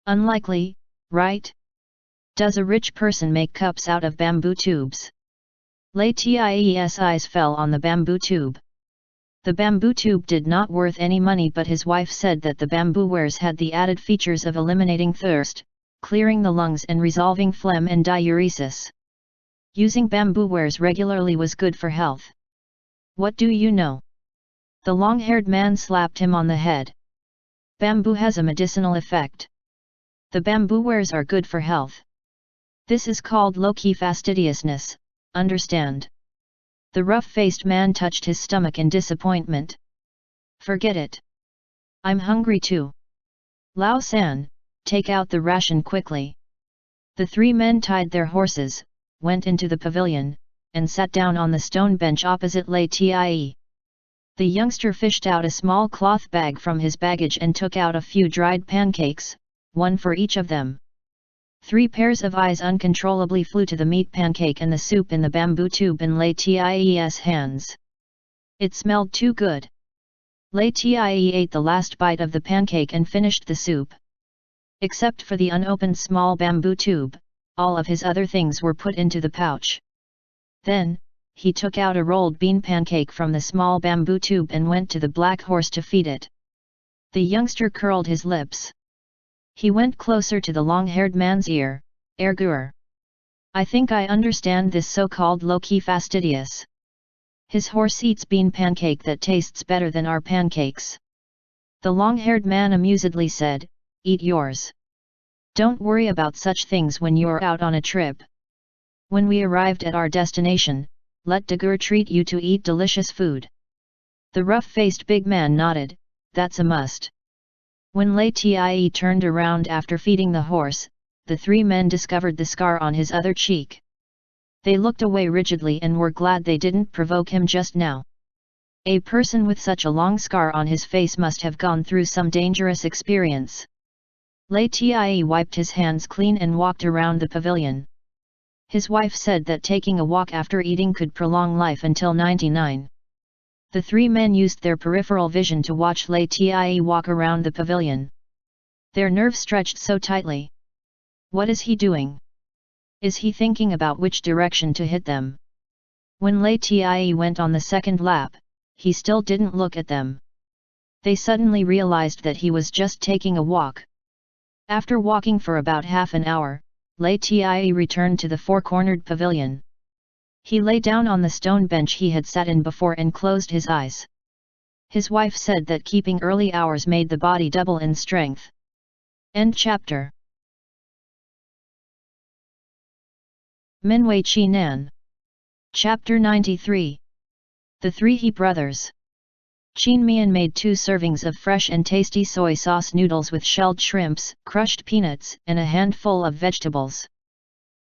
Unlikely, right? Does a rich person make cups out of bamboo tubes? LIAN's eyes fell on the bamboo tube. The bamboo tube did not worth any money, but his wife said that the bamboo wares had the added features of eliminating thirst, clearing the lungs and resolving phlegm and diuresis. Using bamboo wares regularly was good for health. What do you know? The long-haired man slapped him on the head. Bamboo has a medicinal effect. The bamboo wares are good for health. This is called low-key fastidiousness, understand? The rough-faced man touched his stomach in disappointment. Forget it. I'm hungry too. Lao San, take out the ration quickly. The three men tied their horses, went into the pavilion, and sat down on the stone bench opposite LIAN. The youngster fished out a small cloth bag from his baggage and took out a few dried pancakes, one for each of them. 3 pairs of eyes uncontrollably flew to the meat pancake and the soup in the bamboo tube in LIAN's hands. It smelled too good. LIAN ate the last bite of the pancake and finished the soup. Except for the unopened small bamboo tube, all of his other things were put into the pouch. Then, he took out a rolled bean pancake from the small bamboo tube and went to the black horse to feed it. The youngster curled his lips. He went closer to the long-haired man's ear. Ergur. I think I understand this so-called low-key fastidious. His horse eats bean pancake that tastes better than our pancakes. The long-haired man amusedly said, eat yours. Don't worry about such things when you're out on a trip. When we arrived at our destination, let Dagur treat you to eat delicious food. The rough-faced big man nodded, that's a must. When LIAN turned around after feeding the horse, the 3 men discovered the scar on his other cheek. They looked away rigidly and were glad they didn't provoke him just now. A person with such a long scar on his face must have gone through some dangerous experience. LIAN wiped his hands clean and walked around the pavilion. His wife said that taking a walk after eating could prolong life until 99. The 3 men used their peripheral vision to watch LIAN walk around the pavilion. Their nerves stretched so tightly. What is he doing? Is he thinking about which direction to hit them? When LIAN went on the second lap, he still didn't look at them. They suddenly realized that he was just taking a walk. After walking for about half an hour, LIAN returned to the 4-cornered pavilion. He lay down on the stone bench he had sat in before and closed his eyes. His wife said that keeping early hours made the body double in strength. End chapter. Minwei Chi Nan. Chapter 93. The 3 He brothers. Mian made 2 servings of fresh and tasty soy sauce noodles with shelled shrimps, crushed peanuts, and a handful of vegetables.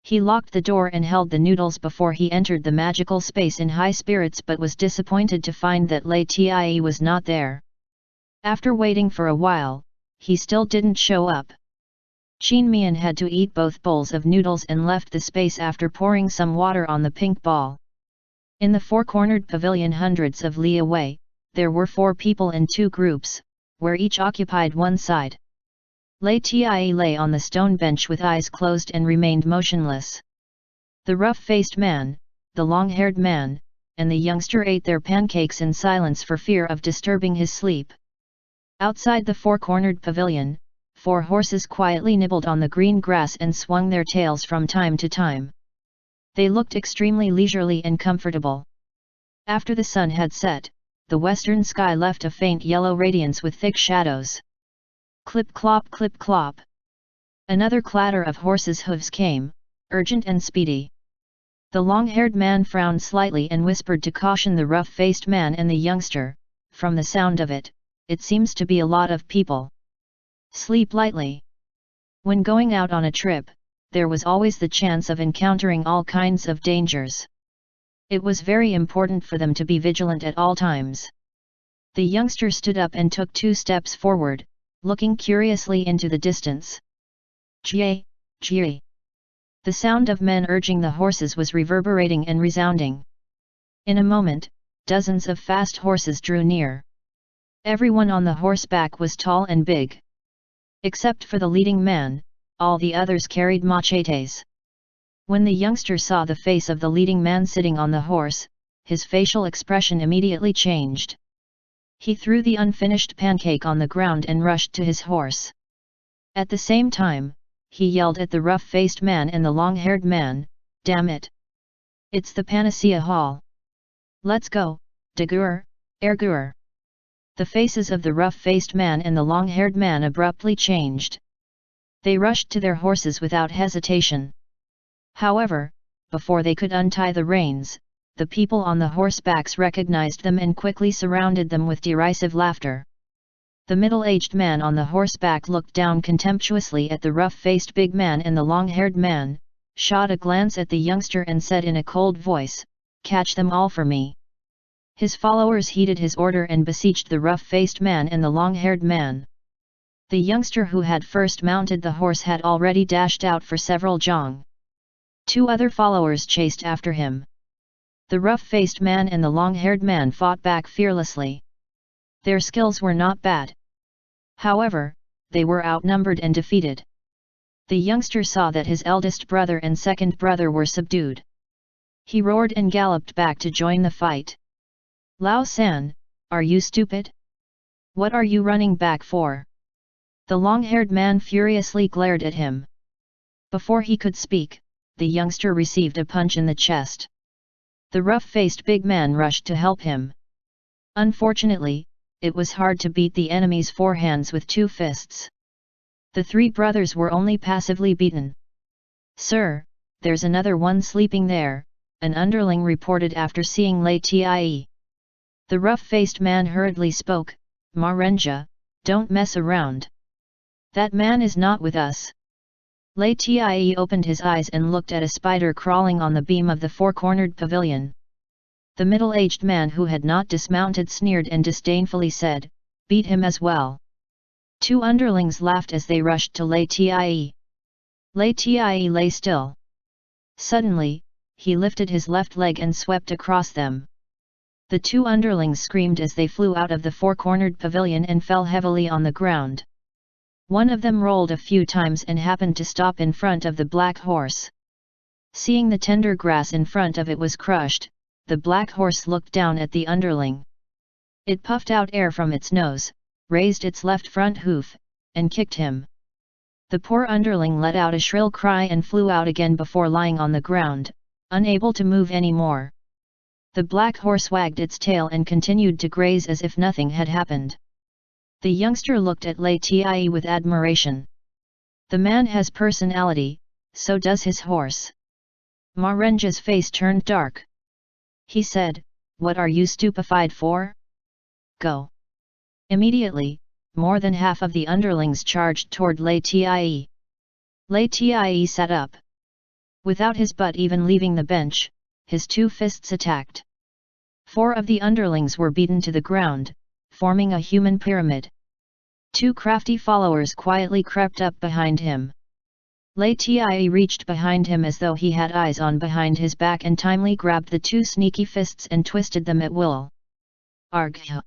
He locked the door and held the noodles before he entered the magical space in high spirits, but was disappointed to find that LIAN was not there. After waiting for a while, he still didn't show up. Mian had to eat both bowls of noodles and left the space after pouring some water on the pink ball. In the 4-cornered pavilion hundreds of li away, there were 4 people in 2 groups, where each occupied one side. LIAN lay on the stone bench with eyes closed and remained motionless. The rough-faced man, the long-haired man, and the youngster ate their pancakes in silence for fear of disturbing his sleep. Outside the 4-cornered pavilion, 4 horses quietly nibbled on the green grass and swung their tails from time to time. They looked extremely leisurely and comfortable. After the sun had set, the western sky left a faint yellow radiance with thick shadows. Clip clop clip clop. Another clatter of horses' hooves came, urgent and speedy. The long-haired man frowned slightly and whispered to caution the rough-faced man and the youngster, "From the sound of it, it seems to be a lot of people. Sleep lightly." When going out on a trip, there was always the chance of encountering all kinds of dangers. It was very important for them to be vigilant at all times. The youngster stood up and took 2 steps forward, looking curiously into the distance. Jie, jie. The sound of men urging the horses was reverberating and resounding. In a moment, dozens of fast horses drew near. Everyone on the horseback was tall and big. Except for the leading man, all the others carried machetes. When the youngster saw the face of the leading man sitting on the horse, his facial expression immediately changed. He threw the unfinished pancake on the ground and rushed to his horse. At the same time, he yelled at the rough-faced man and the long-haired man, "Damn it! It's the Panacea Hall! Let's go, Dagur, Ergur!" The faces of the rough-faced man and the long-haired man abruptly changed. They rushed to their horses without hesitation. However, before they could untie the reins, the people on the horsebacks recognized them and quickly surrounded them with derisive laughter. The middle-aged man on the horseback looked down contemptuously at the rough-faced big man and the long-haired man, shot a glance at the youngster and said in a cold voice, "Catch them all for me." His followers heeded his order and besieged the rough-faced man and the long-haired man. The youngster who had first mounted the horse had already dashed out for several jong. 2 other followers chased after him. The rough-faced man and the long-haired man fought back fearlessly. Their skills were not bad. However, they were outnumbered and defeated. The youngster saw that his eldest brother and second brother were subdued. He roared and galloped back to join the fight. "Lao San, are you stupid? What are you running back for?" The long-haired man furiously glared at him. Before he could speak, the youngster received a punch in the chest. The rough-faced big man rushed to help him. Unfortunately, it was hard to beat the enemy's forehands with 2 fists. The 3 brothers were only passively beaten. "Sir, there's another one sleeping there," an underling reported after seeing LIAN. The rough-faced man hurriedly spoke, "Marenja, don't mess around. That man is not with us." LIAN opened his eyes and looked at a spider crawling on the beam of the 4-cornered pavilion. The middle-aged man who had not dismounted sneered and disdainfully said, "Beat him as well." 2 underlings laughed as they rushed to LIAN. LIAN lay still. Suddenly, he lifted his left leg and swept across them. The 2 underlings screamed as they flew out of the 4-cornered pavilion and fell heavily on the ground. One of them rolled a few times and happened to stop in front of the black horse. Seeing the tender grass in front of it was crushed, the black horse looked down at the underling. It puffed out air from its nose, raised its left front hoof, and kicked him. The poor underling let out a shrill cry and flew out again before lying on the ground, unable to move any more. The black horse wagged its tail and continued to graze as if nothing had happened. The youngster looked at LIAN with admiration. "The man has personality, so does his horse." Marenja's face turned dark. He said, "What are you stupefied for? Go." Immediately, more than half of the underlings charged toward LIAN. LIAN sat up. Without his butt even leaving the bench, his 2 fists attacked. 4 of the underlings were beaten to the ground, forming a human pyramid. 2 crafty followers quietly crept up behind him. LIAN reached behind him as though he had eyes on behind his back and timely grabbed the 2 sneaky fists and twisted them at will. Argh!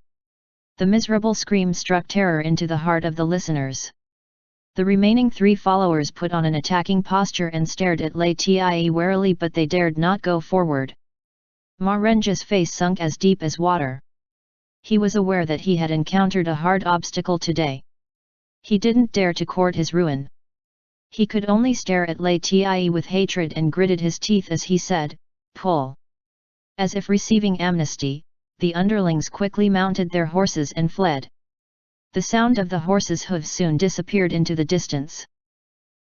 The miserable scream struck terror into the heart of the listeners. The remaining 3 followers put on an attacking posture and stared at LIAN warily, but they dared not go forward. Marenja's face sunk as deep as water. He was aware that he had encountered a hard obstacle today. He didn't dare to court his ruin. He could only stare at LIAN with hatred and gritted his teeth as he said, "Pull." As if receiving amnesty, the underlings quickly mounted their horses and fled. The sound of the horses' hooves soon disappeared into the distance.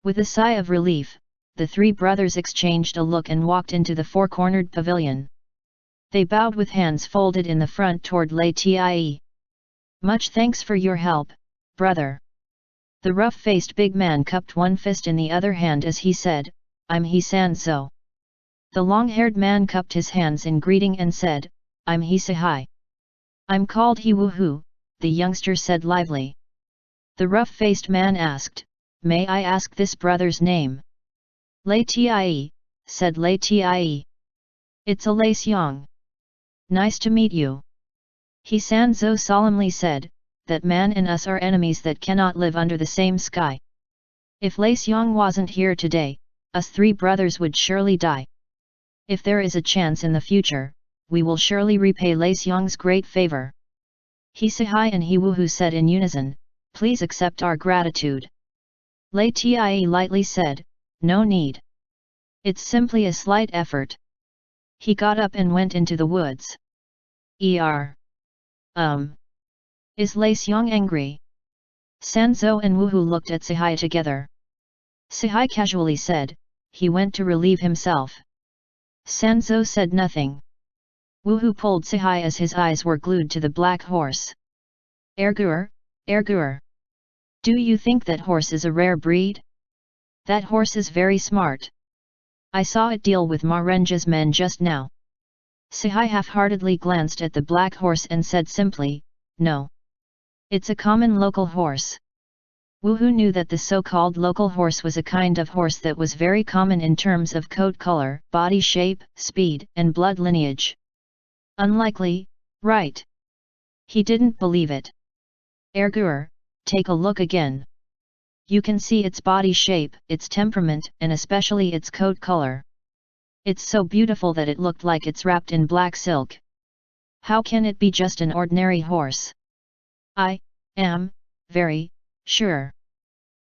With a sigh of relief, the three brothers exchanged a look and walked into the four-cornered pavilion. They bowed with hands folded in the front toward LIAN. "Much thanks for your help, brother." The rough-faced big man cupped one fist in the other hand as he said, "I'm he Sanzo." The long-haired man cupped his hands in greeting and said, "I'm he Sahai." "I'm called he Woohoo," the youngster said lively. The rough-faced man asked, "May I ask this brother's name?" "LIAN," said LIAN. "It's a LIAN. Nice to meet you." He Sanzo solemnly said, "That man and us are enemies that cannot live under the same sky. If LIAN wasn't here today, us three brothers would surely die. If there is a chance in the future, we will surely repay LIAN's great favor." He Sahai and he Woohoo said in unison, "Please accept our gratitude." LIAN lightly said, "No need. It's simply a slight effort." He got up and went into the woods. Is LIAN angry?" Sanzo and Woohoo looked at Sahai together. Sahai casually said, "He went to relieve himself." Sanzo said nothing. Woohoo pulled Sahai as his eyes were glued to the black horse. Ergur, Ergur. Do you think that horse is a rare breed? That horse is very smart. I saw it deal with Marenja's men just now." Sahai half-heartedly glanced at the black horse and said simply, "No. It's a common local horse." Woohoo knew that the so-called local horse was a kind of horse that was very common in terms of coat color, body shape, speed, and blood lineage. Unlikely, right? He didn't believe it. "Ergur, take a look again. You can see its body shape, its temperament, and especially its coat color. It's so beautiful that it looked like it's wrapped in black silk. How can it be just an ordinary horse?" "I am very sure."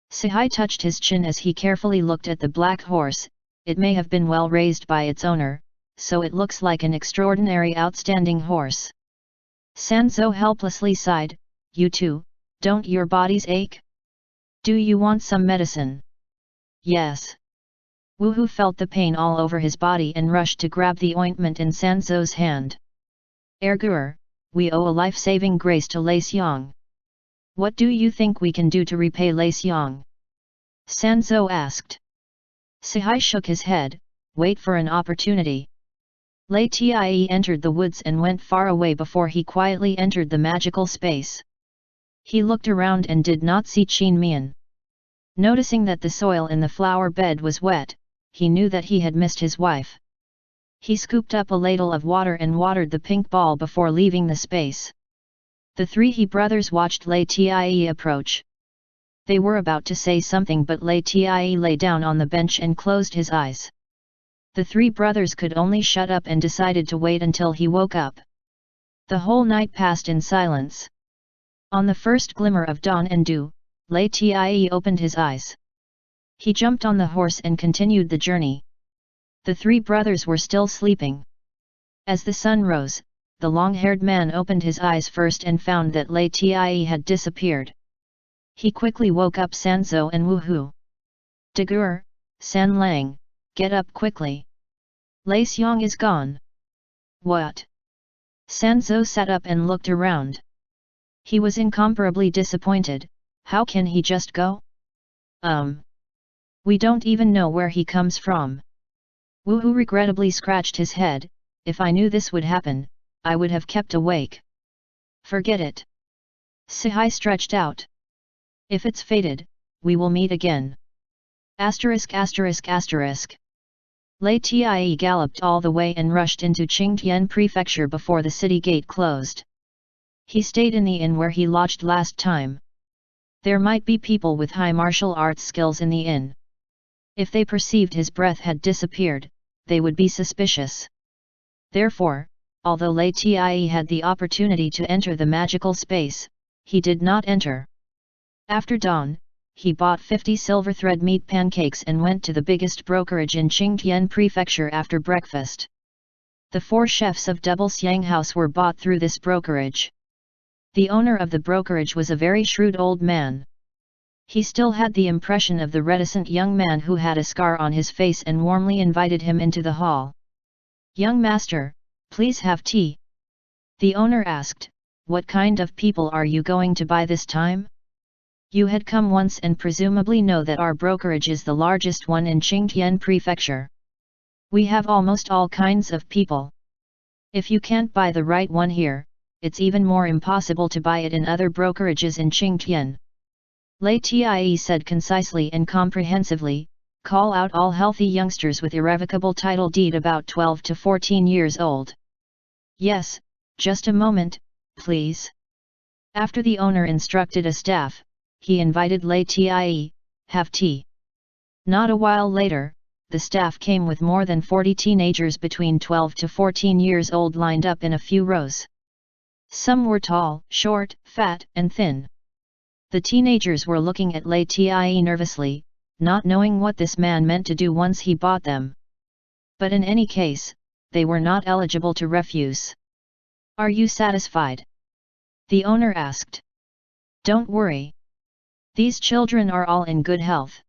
Sahai touched his chin as he carefully looked at the black horse. It may have been well raised by its owner, so it looks like an extraordinary outstanding horse. Sanzo helplessly sighed, "You too, don't your bodies ache? Do you want some medicine?" "Yes." Woohoo felt the pain all over his body and rushed to grab the ointment in Sanzo's hand. "Ergur, we owe a life-saving grace to LIAN. What do you think we can do to repay LIAN?" Sanzo asked. Sahai shook his head, "Wait for an opportunity." LIAN entered the woods and went far away before he quietly entered the magical space. He looked around and did not see Mian. Noticing that the soil in the flower bed was wet, he knew that he had missed his wife. He scooped up a ladle of water and watered the pink ball before leaving the space. The three He brothers watched LIAN approach. They were about to say something but LIAN lay down on the bench and closed his eyes. The three brothers could only shut up and decided to wait until he woke up. The whole night passed in silence. On the first glimmer of dawn and dew, LIAN opened his eyes. He jumped on the horse and continued the journey. The three brothers were still sleeping. As the sun rose, the long-haired man opened his eyes first and found that LIAN had disappeared. He quickly woke up Sanzo and Woohoo. "Dagur, San Lang, get up quickly. LIAN is gone." "What?" Sanzo sat up and looked around. He was incomparably disappointed. How can he just go? We don't even know where he comes from." Woohoo regrettably scratched his head. "If I knew this would happen, I would have kept awake." "Forget it." Sahai stretched out. "If it's fated, we will meet again." LIAN galloped all the way and rushed into Qingtian Prefecture before the city gate closed. He stayed in the inn where he lodged last time. There might be people with high martial arts skills in the inn. If they perceived his breath had disappeared, they would be suspicious. Therefore, although LIAN had the opportunity to enter the magical space, he did not enter. After dawn, he bought 50 silver thread meat pancakes and went to the biggest brokerage in Qingtian Prefecture after breakfast. The 4 chefs of Double Xiang House were bought through this brokerage. The owner of the brokerage was a very shrewd old man. He still had the impression of the reticent young man who had a scar on his face and warmly invited him into the hall. "Young master, please have tea." The owner asked, "What kind of people are you going to buy this time? You had come once and presumably know that our brokerage is the largest one in Qingtian Prefecture. We have almost all kinds of people. If you can't buy the right one here, it's even more impossible to buy it in other brokerages in Qingtian." LIAN said concisely and comprehensively, "Call out all healthy youngsters with irrevocable title deed about 12 to 14 years old." "Yes, just a moment, please." After the owner instructed a staff, he invited LIAN, "Have tea." Not a while later, the staff came with more than 40 teenagers between 12 to 14 years old lined up in a few rows. Some were tall, short, fat, and thin. The teenagers were looking at LIAN nervously, not knowing what this man meant to do once he bought them. But in any case, they were not eligible to refuse. "Are you satisfied?" the owner asked. "Don't worry. These children are all in good health.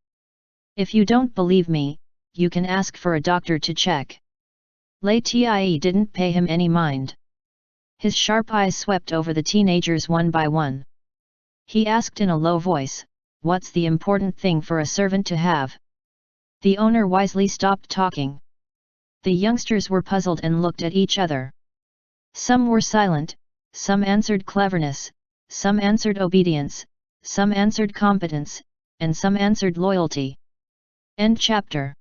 If you don't believe me, you can ask for a doctor to check." LIAN didn't pay him any mind. His sharp eyes swept over the teenagers one by one. He asked in a low voice, "What's the important thing for a servant to have?" The owner wisely stopped talking. The youngsters were puzzled and looked at each other. Some were silent, some answered cleverness, some answered obedience, some answered competence, and some answered loyalty. End chapter.